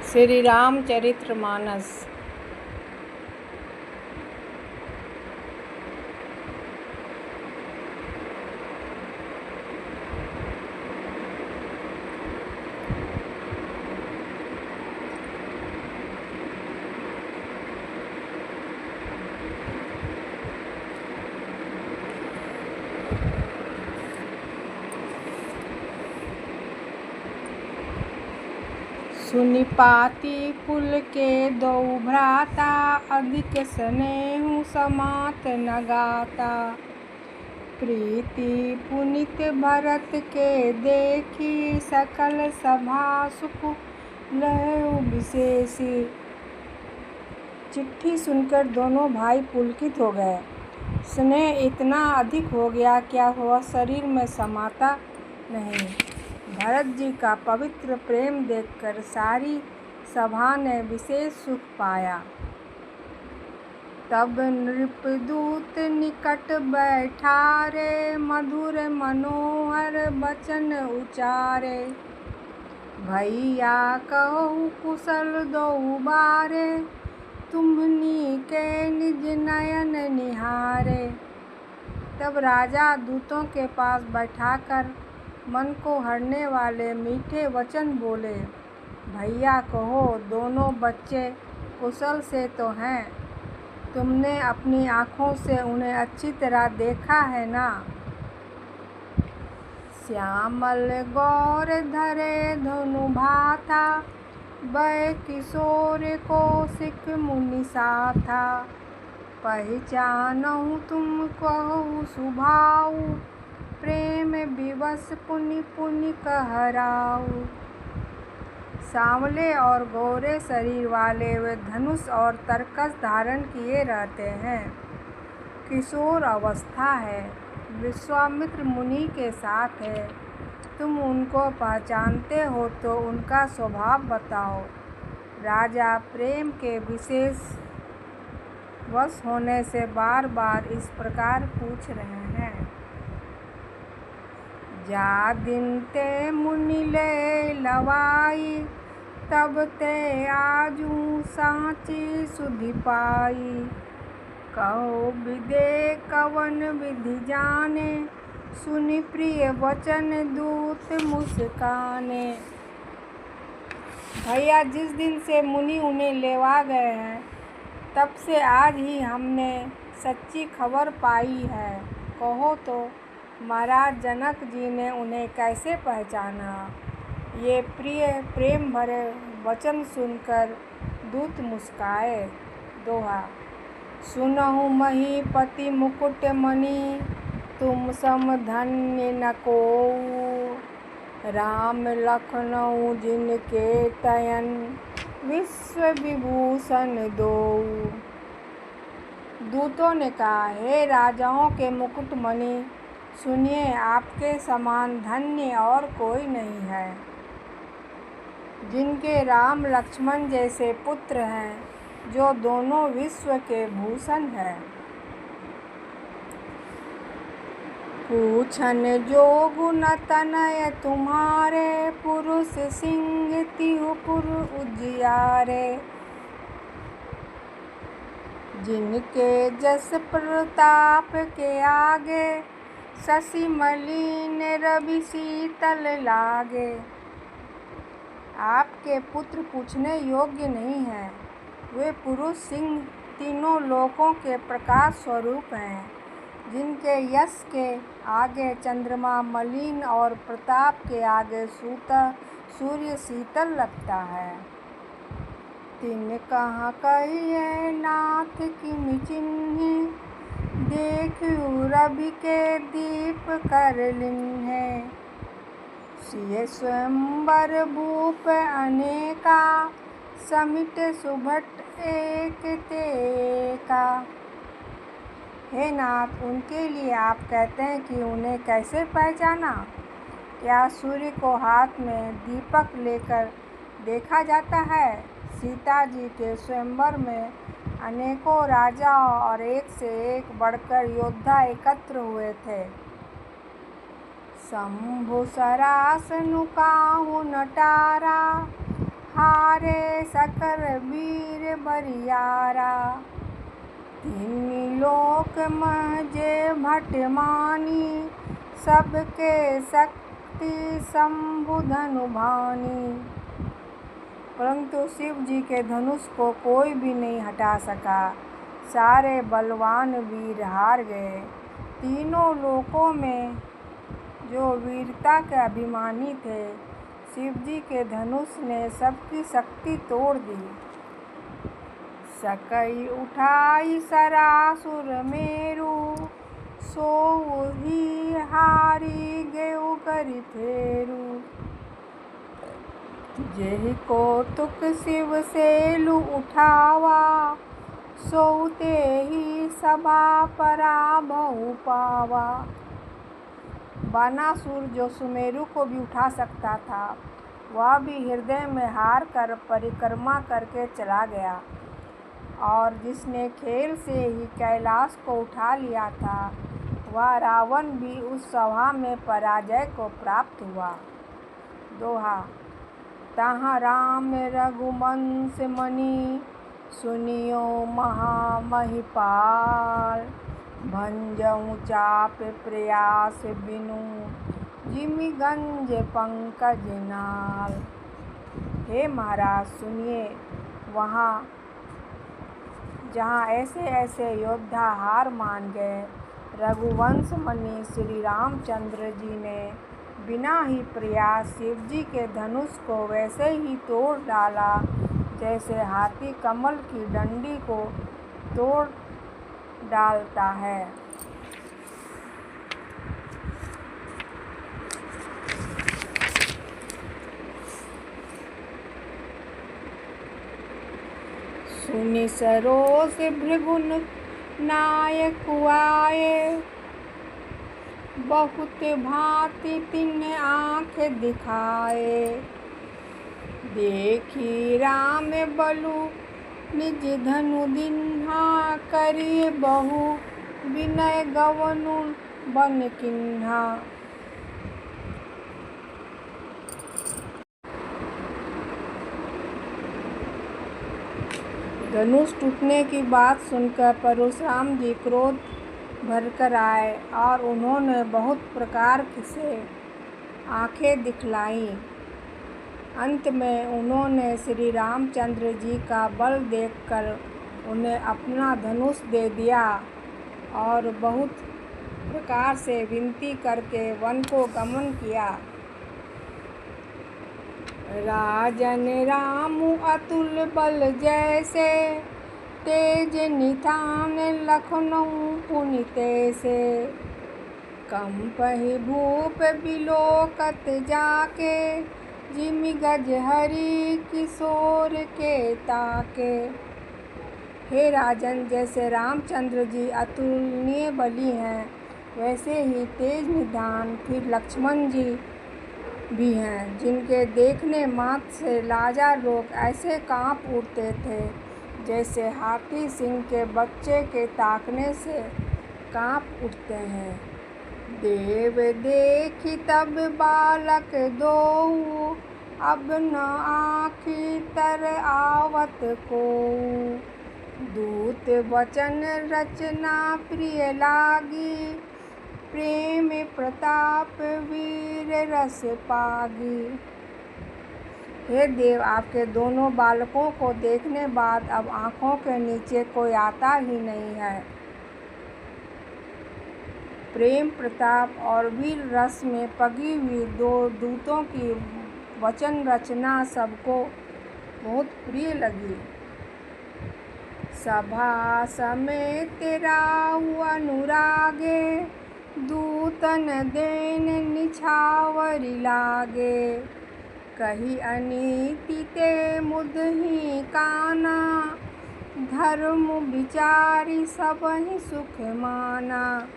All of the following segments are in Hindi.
श्री रामचरितमानस। सुनि पाती पुल के दो भ्राता, अधिक स्नेहु समात न गाता। प्रीति पुनित भरत के देखी, सकल सभा सुख लहु विशेषी। चिट्ठी सुनकर दोनों भाई पुलकित हो गए। स्नेह इतना अधिक हो गया क्या वह शरीर में समाता नहीं। भरत जी का पवित्र प्रेम देखकर सारी सभा ने विशेष सुख पाया। तब नृपदूत निकट बैठारे, मधुर मनोहर बचन उचारे। भैया कहु कुशल दोउ बारे, तुम्हनी के निज नयन निहारे। तब राजा दूतों के पास बैठाकर मन को हरने वाले मीठे वचन बोले। भैया कहो, दोनों बच्चे कुशल से तो हैं। तुमने अपनी आँखों से उन्हें अच्छी तरह देखा है ना। श्यामल गौर धरे धनु भाथा, बै किशोर कौशिक मुनि साथा। पहचानहु तुम कहु सुभाऊ, प्रेम विवश पुनि पुनि कहराऊ। सांवले और गोरे शरीर वाले वे धनुष और तरकस धारण किए रहते हैं। किशोर अवस्था है, विश्वामित्र मुनि के साथ है। तुम उनको पहचानते हो तो उनका स्वभाव बताओ। राजा प्रेम के विशेष वश होने से बार बार इस प्रकार पूछ रहे हैं। जा दिन ते मुनि ले लवाई, तब ते आजू साची सुधि पाई। कहो विदे कवन विधि जाने, सुनि प्रिय वचन दूत मुस्काने। भैया, जिस दिन से मुनि उन्हें लेवा गए हैं, तब से आज ही हमने सच्ची खबर पाई है। कहो तो महाराज जनक जी ने उन्हें कैसे पहचाना। ये प्रेम भरे वचन सुनकर दूत मुस्काए। दोहा। सुनहु महीपति मुकुट मणि, तुम सम धन्य न कोउ। राम लखनऊ जिनके तयन, विश्व विभूषण दोउ। दूतों ने कहा, हे राजाओं के मुकुट मणि, सुनिए, आपके समान धन्य और कोई नहीं है। जिनके राम लक्ष्मण जैसे पुत्र हैं, जो दोनों विश्व के भूषण हैं। पूछन जोगु न तनय तुम्हारे, पुरुष सिंह तिहु पुर उजियारे। जिनके जस प्रताप के आगे, शशि मलिन रवि शीतल लागे। आपके पुत्र पूछने योग्य नहीं हैं। वे पुरुष सिंह तीनों लोकों के प्रकाश स्वरूप हैं। जिनके यश के आगे चंद्रमा मलिन और प्रताप के आगे सूर्य शीतल लगता है। तिन कहाँ कहिए नाथ किमि चिन्हे, देखियु रवि के दीप कर लिन्हे। सिय स्वयंवर भूप अनेका, समिट सुभट एक तेका। हे नाथ, उनके लिए आप कहते हैं कि उन्हें कैसे पहचाना। क्या सूर्य को हाथ में दीपक लेकर देखा जाता है। सीता जी के स्वयंवर में अनेकों राजा और एक से एक बढ़कर योद्धा एकत्र हुए थे। शंभु सरासनु काहू नटारा, हाय सारे सकल वीर बरियारा। तीन लोक मजे भटमानी, सबके शक्ति शंभु धनु भानी। परंतु शिव जी के धनुष को कोई भी नहीं हटा सका। सारे बलवान वीर हार गए। तीनों लोकों में जो वीरता के अभिमानी थे, शिव जी के धनुष ने सबकी शक्ति तोड़ दी। सकई उठाई सरासुर मेरु, सोऊ ही हारी गेउ करि फेरु। जेहि कौतुक शिव सेलु उठावा, सोऊ तेहि सभा पराभव पावा। बानासुर जो सुमेरु को भी उठा सकता था, वह भी हृदय में हार कर परिक्रमा करके चला गया। और जिसने खेल से ही कैलाश को उठा लिया था, वह रावण भी उस सभा में पराजय को प्राप्त हुआ। दोहा। तहाँ राम रघुवंश मणि, सुनियो महामहिपाल। भंजऊ चाप प्रयास बिनु, जिमि गंज पंकज नाल। हे महाराज सुनिए, वहाँ जहाँ ऐसे ऐसे योद्धा हार मान गए, रघुवंश मणि श्री रामचंद्र जी ने बिना ही प्रयास शिव जी के धनुष को वैसे ही तोड़ डाला, जैसे हाथी कमल की डंडी को तोड़ डालता है। सुनि सरोष भृगुन नायक आए, बहुत भांति तिन आँख दिखाए। देखी राम बलु निज धनु दिन्हा, करिए बहु विनय गवनु बन किन्हा। धनुष टूटने की बात सुनकर परशुराम जी क्रोध भरकर आए और उन्होंने बहुत प्रकार से आंखें दिखलाई। अंत में उन्होंने श्री रामचंद्र जी का बल देखकर उन्हें अपना धनुष दे दिया और बहुत प्रकार से विनती करके वन को गमन किया। राजन राम अतुल बल जैसे, तेज निधान लखनऊ पुनि तैसे। कंपहि भूप बिलोकत जाके, जिमि गज हरि किशोर के ताके। हे राजन, जैसे रामचंद्र जी अतुलनीय बली हैं, वैसे ही तेज निधान फिर लक्ष्मण जी भी हैं, जिनके देखने मात्र से लाचार लोग ऐसे कांप उठते थे, जैसे हाथी सिंह के बच्चे के ताकने से कांप उठते हैं। देव देखी तब बालक दोऊ, अब न आँखि तर आवत कोऊ। दूत वचन रचना प्रिय लागी, प्रेम प्रताप वीर रस पागी। हे देव, आपके दोनों बालकों को देखने बाद अब आँखों के नीचे कोई आता ही नहीं है। प्रेम प्रताप और वीर रस में पगी हुई दो दूतों की वचन रचना सबको बहुत प्रिय लगी। सभा समेत राहु अनुरागे, दूतन देन निछावरि लागे। कही अनीति ते मुदहि काना, धर्म विचारी सबहि सुख माना।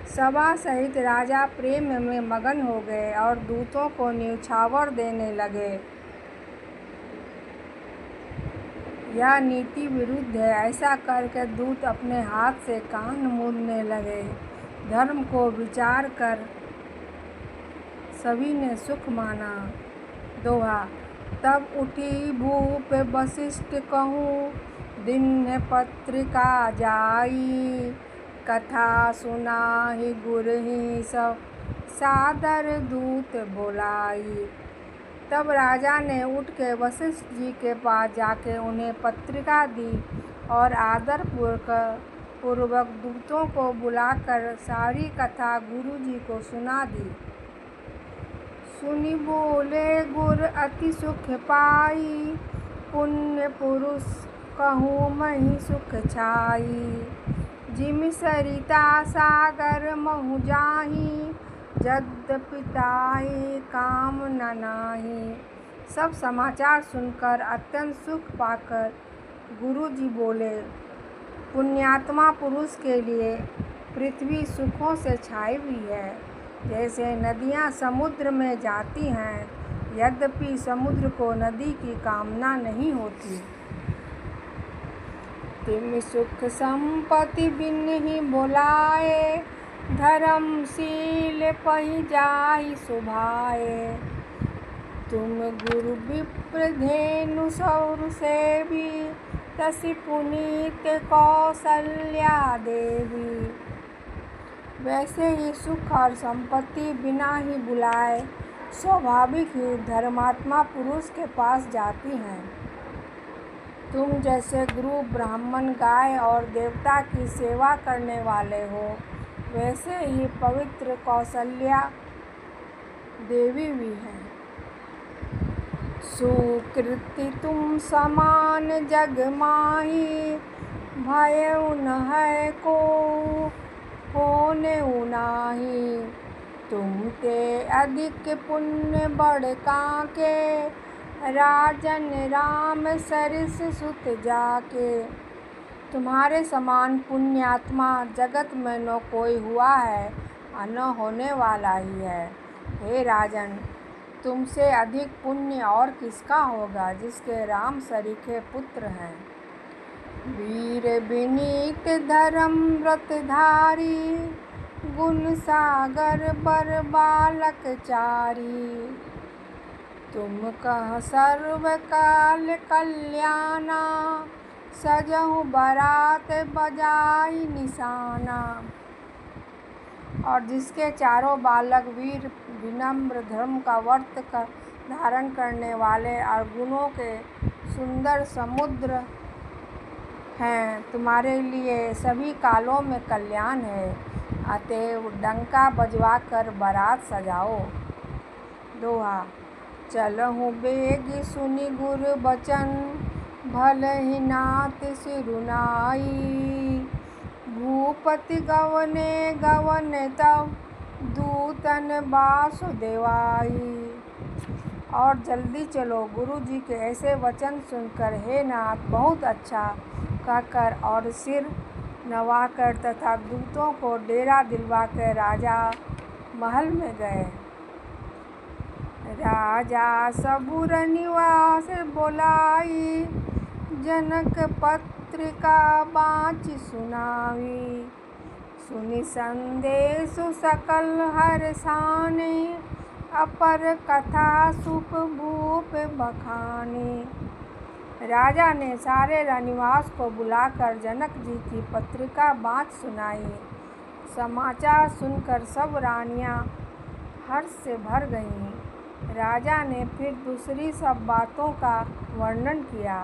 सभा सहित राजा प्रेम में मगन हो गए और दूतों को न्यौछावर देने लगे। यह नीति विरुद्ध है, ऐसा करके दूत अपने हाथ से कान मूंदने लगे। धर्म को विचार कर सभी ने सुख माना। दोहा। तब उठी भूप वशिष्ठ कहूँ, दीन्ह पत्रिका जाई। कथा सुनाहि गुरहि सब, सादर दूत बुलाई। तब राजा ने उठ के वशिष्ठ जी के पास जाके उन्हें पत्रिका दी और आदर पूर्वक दूतों को बुलाकर सारी कथा गुरु जी को सुना दी। सुनी बोले गुर अति सुख पाई, पुण्य पुरुष कहूँ मही सुख छाई। जिम सरिता सागर महु जाही, यद्यपि ताहि काम न नाही। सब समाचार सुनकर अत्यंत सुख पाकर गुरु जी बोले, पुण्यात्मा पुरुष के लिए पृथ्वी सुखों से छाई हुई है, जैसे नदियाँ समुद्र में जाती हैं, यद्यपि समुद्र को नदी की कामना नहीं होती। तिम सुख संपत्ति बिन्हि बोलाए, धर्मशील पहि जाहि सुभाए। तुम गुरु विप्र धेनु सौर सेवी, तसि पुनीत कौसल्या देवी। वैसे ही सुख और संपत्ति बिना ही बुलाए स्वाभाविक ही धर्मात्मा पुरुष के पास जाती हैं। तुम जैसे गुरु ब्राह्मण गाय और देवता की सेवा करने वाले हो, वैसे ही पवित्र कौसल्या देवी भी हैं। सुकृति तुम समान जग माही, भयउ न है को होने नाही। तुम ते अधिक पुण्य बढ़ काके, राजन राम सरिस सुत जाके। तुम्हारे समान पुण्यात्मा जगत में न कोई हुआ है और न होने वाला ही है। हे राजन, तुमसे अधिक पुण्य और किसका होगा, जिसके राम सरीखे पुत्र हैं। वीर विनीत धर्म व्रतधारी, गुण सागर बर बालक चारी। तुम कह सर्व काल कल्याणा, सजहु बरात बजाई निशाना। और जिसके चारों बालक वीर विनम्र धर्म का व्रत धारण करने वाले और गुणों के सुंदर समुद्र हैं, तुम्हारे लिए सभी कालों में कल्याण है। अतएव डंका बजवा कर बारात सजाओ। दोहा। चलहु बेगी सुनि गुर बचन, भलहि नाथ सिरुनाई। भूपति गवने गवन तब, दूतन वासुदेवाई। और जल्दी चलो, गुरु जी के ऐसे वचन सुनकर हे नाथ बहुत अच्छा कहकर और सिर नवाकर तथा दूतों को डेरा दिलवाकर राजा महल में गए। राजा सबुर निवास बोलाई, जनक पत्रिका बाँचि सुनावी। सुनि संदेश सकल हर्षाने, अपर कथा सुप भूप बखाने। राजा ने सारे रनिवास को बुलाकर जनक जी की पत्रिका बाँच सुनाई। समाचार सुनकर सब रानियां हर्ष से भर गईं। राजा ने फिर दूसरी सब बातों का वर्णन किया।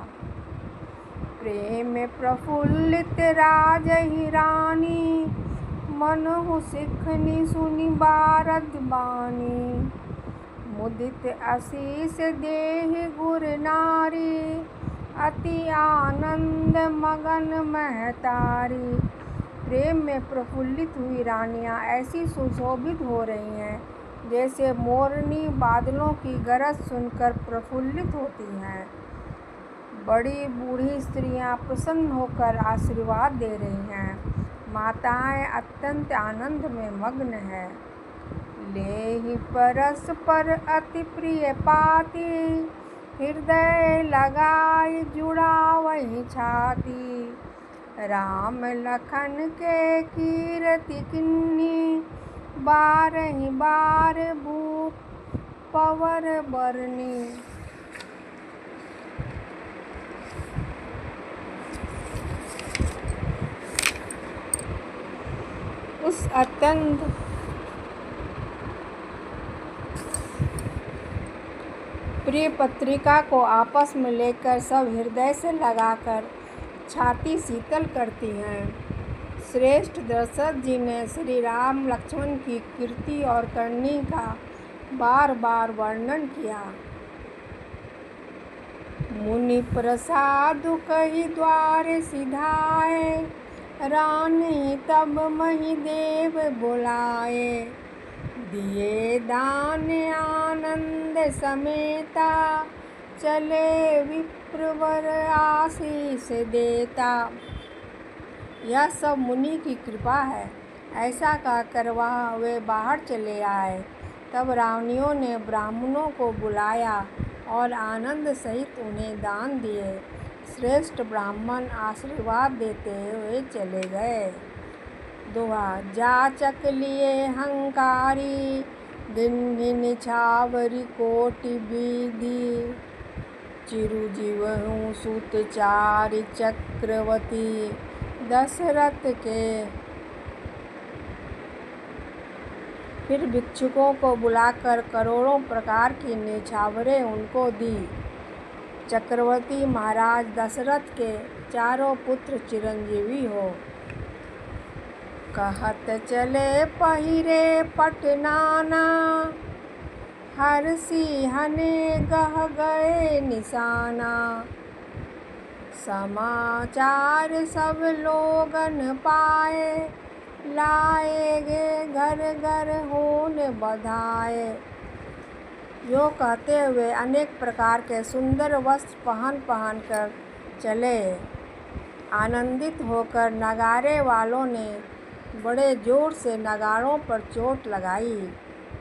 प्रेम प्रफुल्लित राजहि रानी, मनहु सिखनी सुनि बारद बानी। मुदित आशीष देहि गुर नारी, अति आनंद मगन महतारी। प्रेम में प्रफुल्लित हुई रानियां ऐसी सुशोभित हो रही हैं, जैसे मोरनी बादलों की गरज सुनकर प्रफुल्लित होती हैं। बड़ी बूढ़ी स्त्रियां प्रसन्न होकर आशीर्वाद दे रही हैं। माताएं अत्यंत आनंद में मग्न हैं। लेहि परस्पर अति प्रिय पाती, हृदय लगाई जुड़ावहि छाती। राम लखन के कीरति किन्नी, बारहि बार भूप पवर बरनी। इस अत्यंत प्रिय पत्रिका को आपस में लेकर सब हृदय से लगाकर छाती शीतल करती हैं। श्रेष्ठ दशरथ जी ने श्री राम लक्ष्मण की कीर्ति और करनी का बार बार वर्णन किया। मुनि प्रसाद कही द्वार सिधाए, रानी तब महिदेव बुलाए। दिए दान आनंद समेता, चले विप्रवर आशीष देता। यह सब मुनि की कृपा है। ऐसा कहकर वे बाहर चले आए। तब रानियों ने ब्राह्मणों को बुलाया और आनंद सहित उन्हें दान दिए। श्रेष्ठ ब्राह्मण आशीर्वाद देते हुए चले गए। दोहा। जाचक लिए हंकारी, दिन निछावरी कोटि विधि। चिरुजीवहु सुत चारि चक्रवती, दशरथ के। फिर भिक्षुकों को बुलाकर करोड़ों प्रकार की निछावरें उनको दी। चक्रवर्ती महाराज दशरथ के चारों पुत्र चिरंजीवी हो। कहत चले पहिरे पटनाना, हर्षि हने गह गए निशाना। समाचार सब लोगन पाए, लाए गे घर घर होन बधाए। यो कहते हुए अनेक प्रकार के सुंदर वस्त्र पहन कर चले। आनंदित होकर नगारे वालों ने बड़े जोर से नगाड़ों पर चोट लगाई।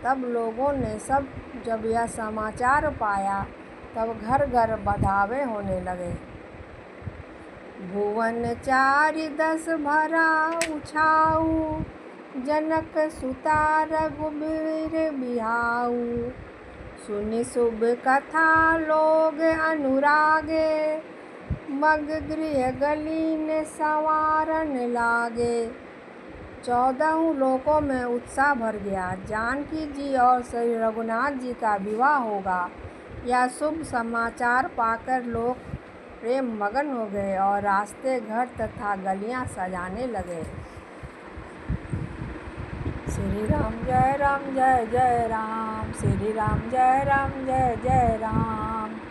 तब लोगों ने सब जब यह समाचार पाया, तब घर घर बधावे होने लगे। भुवन चारि दस भरा उछाऊ, जनक सुता रघुबीर बिहाऊ। सुनि शुभ कथा लोग अनुरागे, मग गृह गलीन संवारन लागे। 14 लोकों में उत्साह भर गया। जानकी जी और श्री रघुनाथ जी का विवाह होगा, यह शुभ समाचार पाकर लोग प्रेम मगन हो गए और रास्ते घर तथा गलियां सजाने लगे। श्री राम जय जय राम, श्री राम जय जय राम।